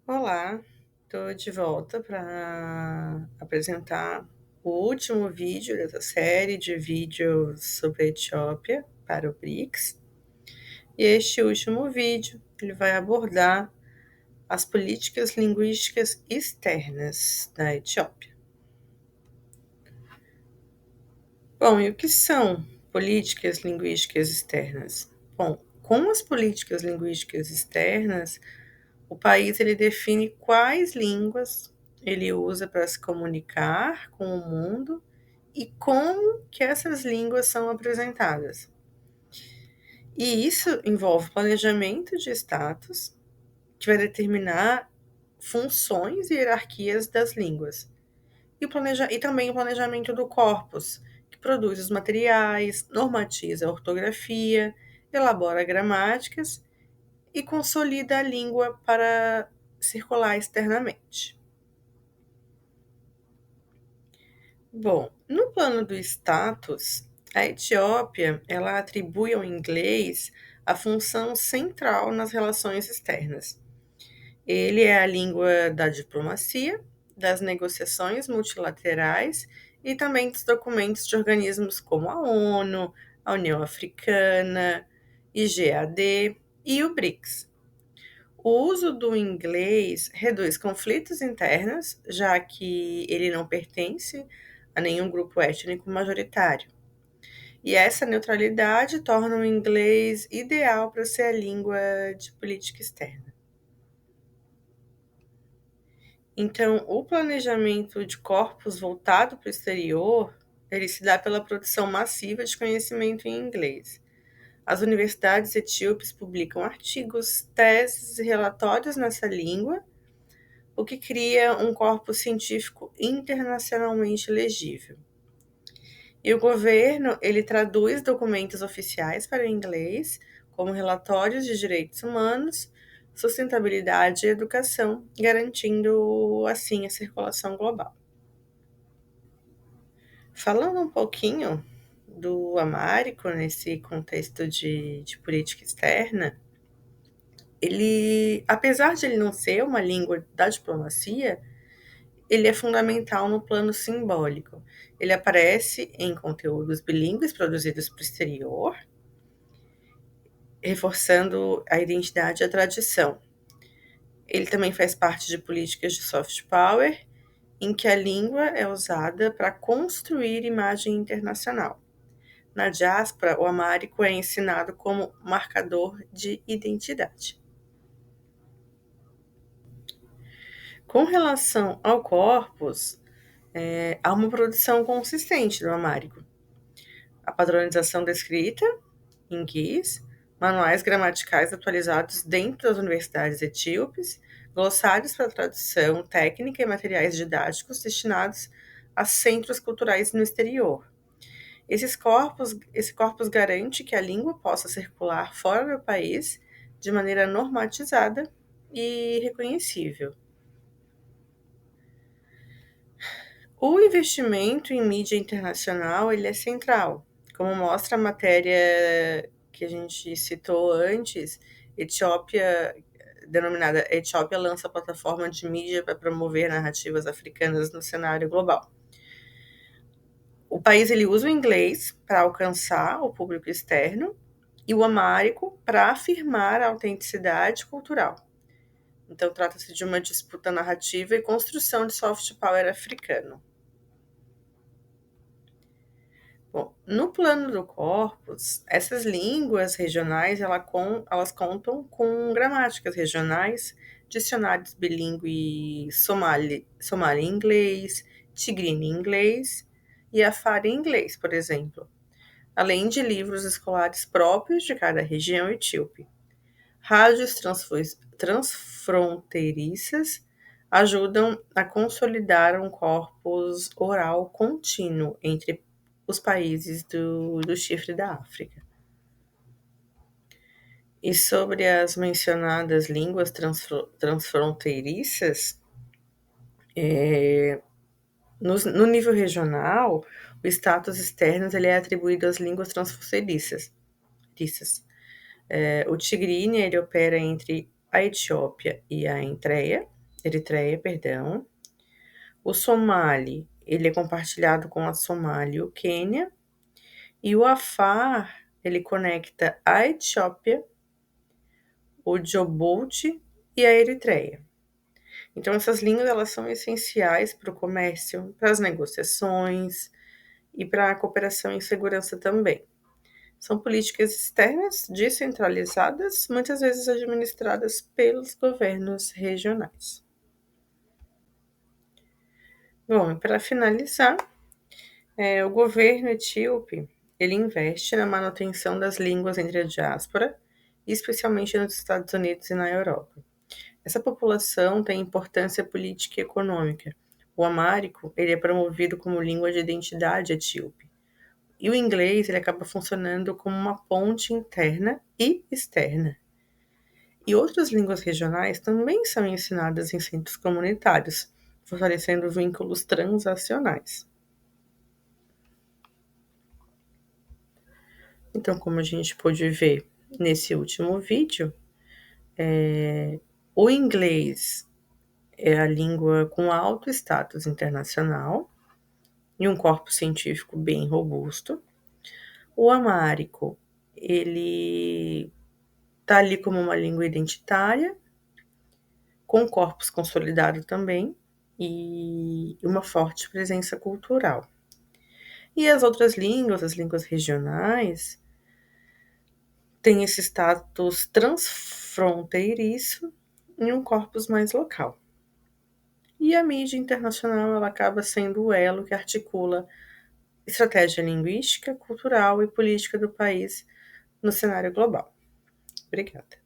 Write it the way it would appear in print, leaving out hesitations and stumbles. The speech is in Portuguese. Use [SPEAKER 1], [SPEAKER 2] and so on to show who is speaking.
[SPEAKER 1] Olá, estou de volta para apresentar o último vídeo dessa série de vídeos sobre a Etiópia para o BRICS. E este último vídeo ele vai abordar as políticas linguísticas externas da Etiópia. Bom, e o que são políticas linguísticas externas? Bom, com as políticas linguísticas externas, o país ele define quais línguas ele usa para se comunicar com o mundo e como que essas línguas são apresentadas. E isso envolve planejamento de status, que vai determinar funções e hierarquias das línguas. E também o planejamento do corpus, que produz os materiais, normatiza a ortografia, elabora gramáticas e consolida a língua para circular externamente. Bom, no plano do status, a Etiópia ela atribui ao inglês a função central nas relações externas. Ele é a língua da diplomacia, das negociações multilaterais e também dos documentos de organismos como a ONU, a União Africana, IGAD e o BRICS. O uso do inglês reduz conflitos internos, já que ele não pertence a nenhum grupo étnico majoritário. E essa neutralidade torna o inglês ideal para ser a língua de política externa. Então, o planejamento de corpos voltado para o exterior, ele se dá pela produção massiva de conhecimento em inglês. As universidades etíopes publicam artigos, teses e relatórios nessa língua, o que cria um corpus científico internacionalmente legível. E o governo, ele traduz documentos oficiais para o inglês, como relatórios de direitos humanos, sustentabilidade e educação, garantindo assim a circulação global. Falando um pouquinho do Amárico nesse contexto de política externa, ele, apesar de ele não ser uma língua da diplomacia, ele é fundamental no plano simbólico. Ele aparece em conteúdos bilíngues produzidos para o exterior, reforçando a identidade e a tradição. Ele também faz parte de políticas de soft power, em que a língua é usada para construir imagem internacional. Na diáspora, o amárico é ensinado como marcador de identidade. Com relação ao corpus, há uma produção consistente do amárico. A padronização da escrita, em guis, manuais gramaticais atualizados dentro das universidades etíopes, glossários para tradução técnica e materiais didáticos destinados a centros culturais no exterior. Esse corpus garante que a língua possa circular fora do país de maneira normatizada e reconhecível. O investimento em mídia internacional ele é central, como mostra a matéria que a gente citou antes, Etiópia, denominada Etiópia lança plataforma de mídia para promover narrativas africanas no cenário global. O país ele usa o inglês para alcançar o público externo e o amárico para afirmar a autenticidade cultural. Então, trata-se de uma disputa narrativa e construção de soft power africano. Bom, no plano do corpus, essas línguas regionais elas contam com gramáticas regionais, dicionários bilíngue somali inglês, tigrinya inglês e afari inglês, por exemplo, além de livros escolares próprios de cada região etíope. Rádios transfronteiriças ajudam a consolidar um corpus oral contínuo entre os países do chifre da África. E sobre as mencionadas línguas transfronteiriças, no nível regional, o status externo ele é atribuído às línguas transfronteiriças. O tigrinya ele opera entre a Etiópia e a Eritreia, Eritreia, perdão. O Somali, ele é compartilhado com a Somália e o Quênia. E o Afar, ele conecta a Etiópia, o Djibouti e a Eritreia. Então, essas línguas elas são essenciais para o comércio, para as negociações e para a cooperação e segurança também. São políticas externas descentralizadas, muitas vezes administradas pelos governos regionais. Bom, e para finalizar, o governo etíope ele investe na manutenção das línguas entre a diáspora, especialmente nos Estados Unidos e na Europa. Essa população tem importância política e econômica. O amárico ele é promovido como língua de identidade etíope. E o inglês ele acaba funcionando como uma ponte interna e externa. E outras línguas regionais também são ensinadas em centros comunitários, fortalecendo vínculos transacionais. Então, como a gente pôde ver nesse último vídeo, o inglês é a língua com alto status internacional e um corpo científico bem robusto. O amárico, ele está ali como uma língua identitária, com corpus consolidado também e uma forte presença cultural. E as outras línguas, as línguas regionais, têm esse status transfronteiriço e um corpus mais local. E a mídia internacional ela acaba sendo o elo que articula estratégia linguística, cultural e política do país no cenário global. Obrigada.